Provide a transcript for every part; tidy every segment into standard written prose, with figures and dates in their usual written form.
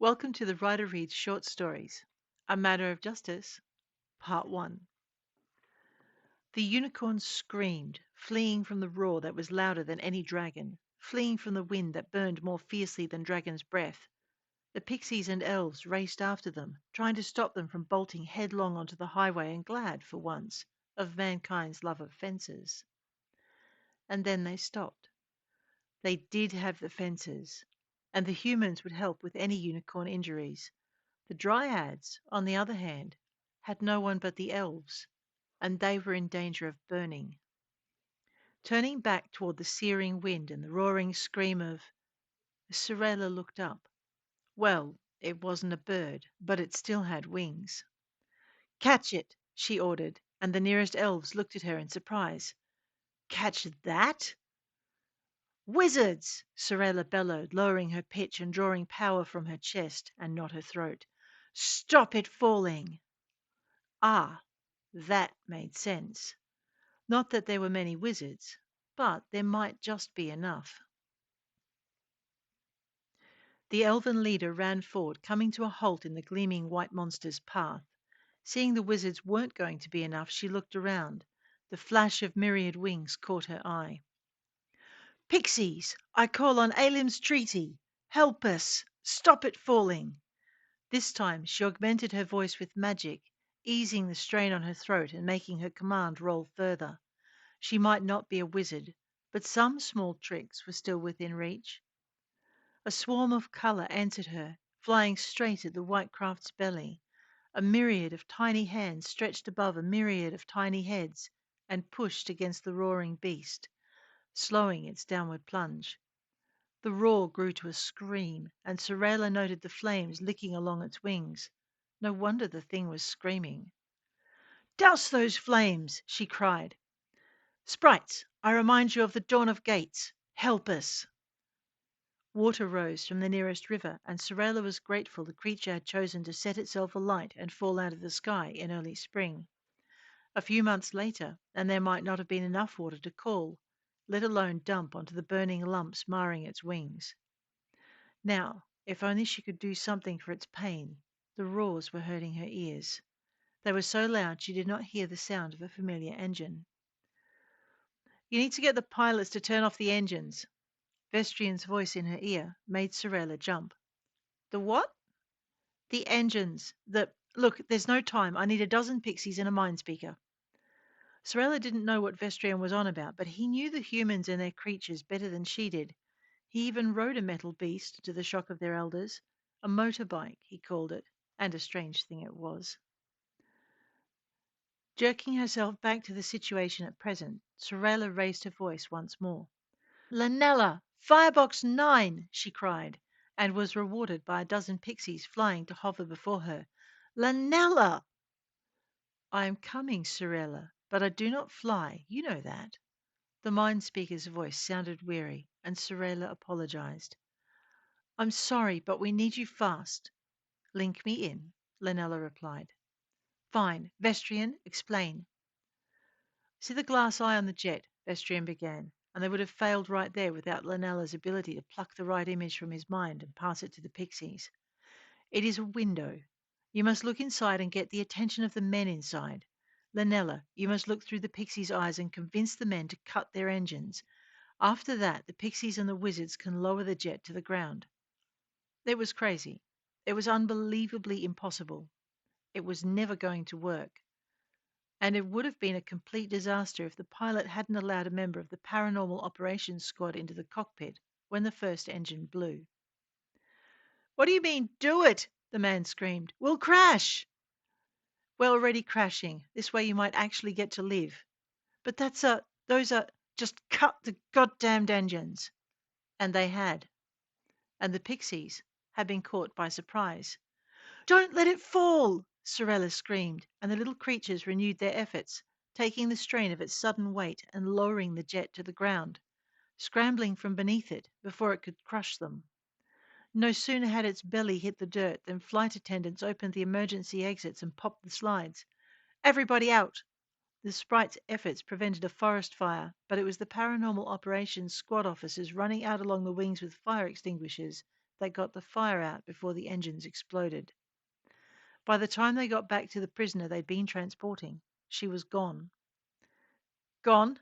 Welcome to the Writer Reads Short Stories, A Matter of Justice, Part 1. The unicorn screamed, fleeing from the roar that was louder than any dragon, fleeing from the wind that burned more fiercely than dragon's breath. The pixies and elves raced after them, trying to stop them from bolting headlong onto the highway and glad, for once, of mankind's love of fences. And then they stopped. They did have the fences, and the humans would help with any unicorn injuries. The dryads, on the other hand, had no one but the elves, and they were in danger of burning. Turning back toward the searing wind and the roaring scream of Sorella looked up. Well, it wasn't a bird, but it still had wings. Catch it, she ordered, and the nearest elves looked at her in surprise. Catch that? Wizards! Sorella bellowed, lowering her pitch and drawing power from her chest and not her throat. Stop it falling! Ah, that made sense. Not that there were many wizards, but there might just be enough. The elven leader ran forward, coming to a halt in the gleaming white monster's path. Seeing the wizards weren't going to be enough, she looked around. The flash of myriad wings caught her eye. Pixies! I call on Alim's treaty! Help us! Stop it falling! This time she augmented her voice with magic, easing the strain on her throat and making her command roll further. She might not be a wizard, but some small tricks were still within reach. A swarm of colour answered her, flying straight at the white craft's belly. A myriad of tiny hands stretched above a myriad of tiny heads and pushed against the roaring beast, slowing its downward plunge. The roar grew to a scream, and Sorella noted the flames licking along its wings. No wonder the thing was screaming. Douse those flames! She cried. Sprites, I remind you of the dawn of gates. Help us! Water rose from the nearest river, and Sorella was grateful the creature had chosen to set itself alight and fall out of the sky in early spring. A few months later, and there might not have been enough water to cool, let alone dump onto the burning lumps marring its wings. Now, if only she could do something for its pain. The roars were hurting her ears. They were so loud she did not hear the sound of a familiar engine. You need to get the pilots to turn off the engines. Vestrian's voice in her ear made Sorella jump. The what? The engines. Look, there's no time. I need a dozen pixies and a mind speaker. Sorella didn't know what Vestrian was on about, but he knew the humans and their creatures better than she did. He even rode a metal beast, to the shock of their elders. A motorbike, he called it, and a strange thing it was. Jerking herself back to the situation at present, Sorella raised her voice once more. Lanella! Firebox 9! She cried, and was rewarded by a dozen pixies flying to hover before her. Lanella! I am coming, Sorella, but I do not fly. You know that. The mind speaker's voice sounded weary, and Sorella apologized. I'm sorry, but we need you fast. Link me in, Lanella replied. Fine. Vestrian, explain. See the glass eye on the jet, Vestrian began, and they would have failed right there without Lanella's ability to pluck the right image from his mind and pass it to the pixies. It is a window. You must look inside and get the attention of the men inside. Lanella, you must look through the pixies' eyes and convince the men to cut their engines. After that, the pixies and the wizards can lower the jet to the ground. It was crazy. It was unbelievably impossible. It was never going to work. And it would have been a complete disaster if the pilot hadn't allowed a member of the paranormal operations squad into the cockpit when the first engine blew. What do you mean, do it? The man screamed. We'll crash! We're already crashing. This way you might actually get to live. But those are, just cut the goddamned engines. And they had. And the pixies had been caught by surprise. Don't let it fall! Sorella screamed, and the little creatures renewed their efforts, taking the strain of its sudden weight and lowering the jet to the ground, scrambling from beneath it before it could crush them. No sooner had its belly hit the dirt than flight attendants opened the emergency exits and popped the slides. Everybody out! The sprite's efforts prevented a forest fire, but it was the paranormal operations squad officers running out along the wings with fire extinguishers that got the fire out before the engines exploded. By the time they got back to the prisoner they'd been transporting, she was gone. Gone?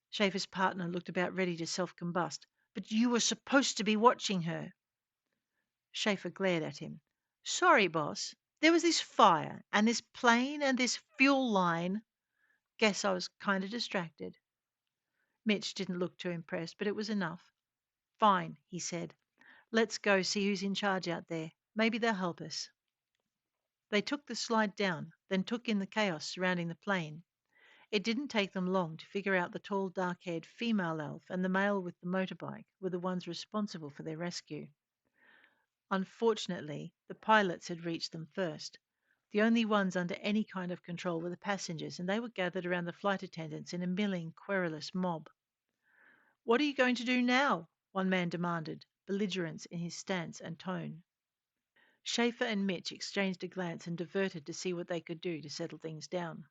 Schaefer's partner looked about ready to self combust. But you were supposed to be watching her. Schaefer glared at him. Sorry, boss. There was this fire, and this plane, and this fuel line. Guess I was kind of distracted. Mitch didn't look too impressed, but it was enough. Fine, he said. Let's go see who's in charge out there. Maybe they'll help us. They took the slide down, then took in the chaos surrounding the plane. It didn't take them long to figure out the tall, dark haired female elf and the male with the motorbike were the ones responsible for their rescue. Unfortunately, the pilots had reached them first. The only ones under any kind of control were the passengers, and they were gathered around the flight attendants in a milling, querulous mob. What are you going to do now? One man demanded, belligerence in his stance and tone. Schaefer and Mitch exchanged a glance and diverted to see what they could do to settle things down.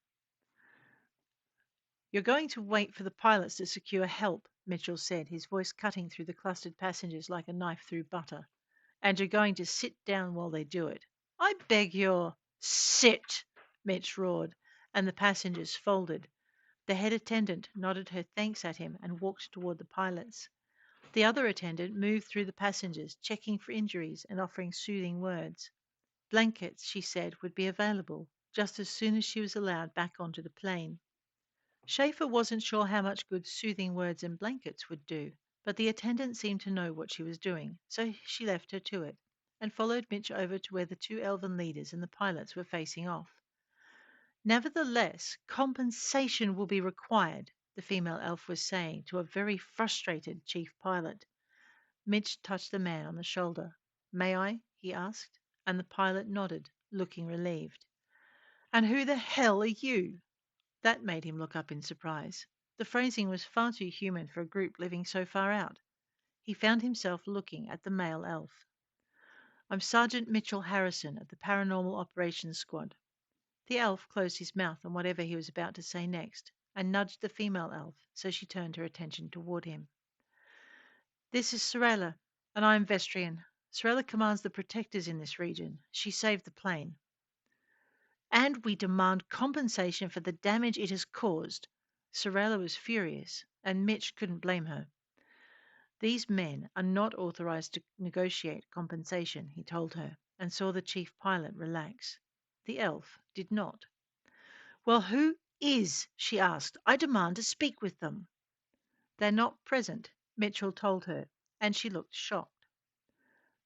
You're going to wait for the pilots to secure help, Mitchell said, his voice cutting through the clustered passengers like a knife through butter. And you're going to sit down while they do it. I beg your sit, Mitch roared, and the passengers folded. The head attendant nodded her thanks at him and walked toward the pilots. The other attendant moved through the passengers, checking for injuries and offering soothing words. Blankets, she said, would be available just as soon as she was allowed back onto the plane. Schaefer wasn't sure how much good soothing words and blankets would do, but the attendant seemed to know what she was doing, so she left her to it and followed Mitch over to where the two elven leaders and the pilots were facing off. Nevertheless, compensation will be required, the female elf was saying to a very frustrated chief pilot. Mitch touched the man on the shoulder. May I? He asked, and the pilot nodded, looking relieved. And who the hell are you? That made him look up in surprise. The phrasing was far too human for a group living so far out. He found himself looking at the male elf. I'm Sergeant Mitchell Harrison of the Paranormal Operations Squad. The elf closed his mouth on whatever he was about to say next and nudged the female elf so she turned her attention toward him. This is Sorella, and I am Vestrian. Sorella commands the protectors in this region. She saved the plane. And we demand compensation for the damage it has caused. Sorella was furious, and Mitch couldn't blame her. These men are not authorized to negotiate compensation, he told her, and saw the chief pilot relax. The elf did not. Well, who is? She asked. I demand to speak with them. They're not present, Mitchell told her, and she looked shocked.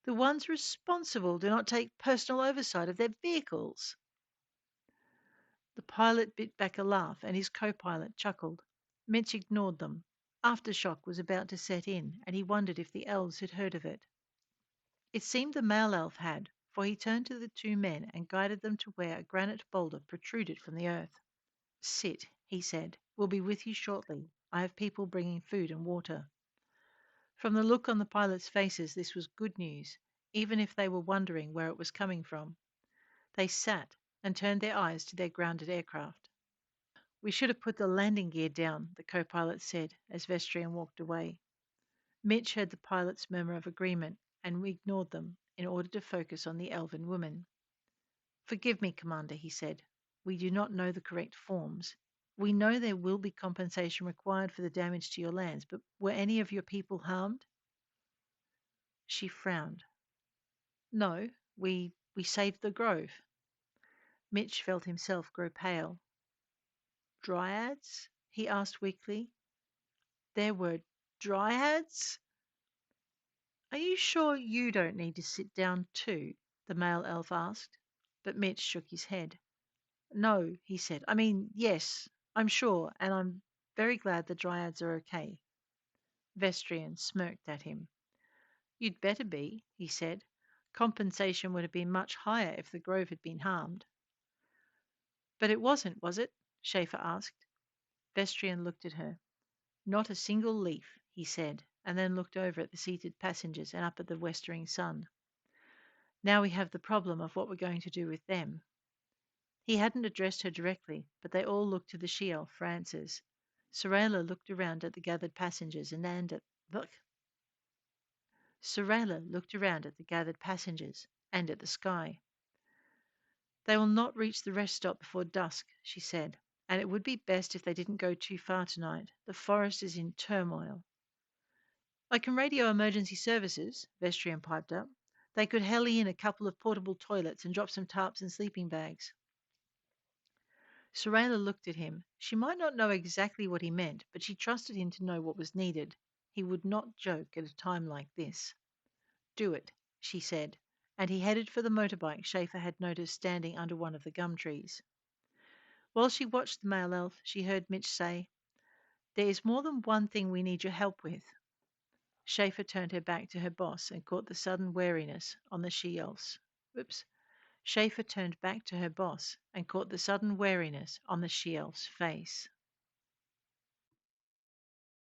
The ones responsible do not take personal oversight of their vehicles. The pilot bit back a laugh, and his co pilot chuckled. Mitch ignored them. Aftershock was about to set in, and he wondered if the elves had heard of it. It seemed the male elf had, for he turned to the two men and guided them to where a granite boulder protruded from the earth. Sit, he said. We'll be with you shortly. I have people bringing food and water. From the look on the pilots' faces, this was good news, even if they were wondering where it was coming from. They sat and turned their eyes to their grounded aircraft. We should have put the landing gear down, the co pilot said as Vestrian walked away. Mitch heard the pilot's murmur of agreement and ignored them in order to focus on the elven woman. Forgive me, Commander, he said. We do not know the correct forms. We know there will be compensation required for the damage to your lands, but were any of your people harmed? She frowned. No, we saved the grove. Mitch felt himself grow pale. Dryads? He asked weakly. There were dryads? Are you sure you don't need to sit down too? The male elf asked. But Mitch shook his head. No, he said. I mean, yes, I'm sure, and I'm very glad the dryads are okay. Vestrian smirked at him. You'd better be, he said. Compensation would have been much higher if the grove had been harmed. But it wasn't, was it? Schaefer asked. Vestrian looked at her. Not a single leaf, he said, and then looked over at the seated passengers and up at the westering sun. Now we have the problem of what we're going to do with them. He hadn't addressed her directly, but they all looked to the she-elf for answers. Sorella looked around at the gathered passengers and at Sorella looked around at the gathered passengers and at the sky. They will not reach the rest stop before dusk, she said, and it would be best if they didn't go too far tonight. The forest is in turmoil. I can radio emergency services, Vestrian piped up. They could heli in a couple of portable toilets and drop some tarps and sleeping bags. Soraya looked at him. She might not know exactly what he meant, but she trusted him to know what was needed. He would not joke at a time like this. Do it, she said, and he headed for the motorbike Schaefer had noticed standing under one of the gum trees. While she watched the male elf, she heard Mitch say, "There is more than one thing we need your help with." Schaefer turned her back to her boss and caught the sudden wariness on the she-elf's. Whoops. Schaefer turned back to her boss and caught the sudden wariness on the she-elf's face.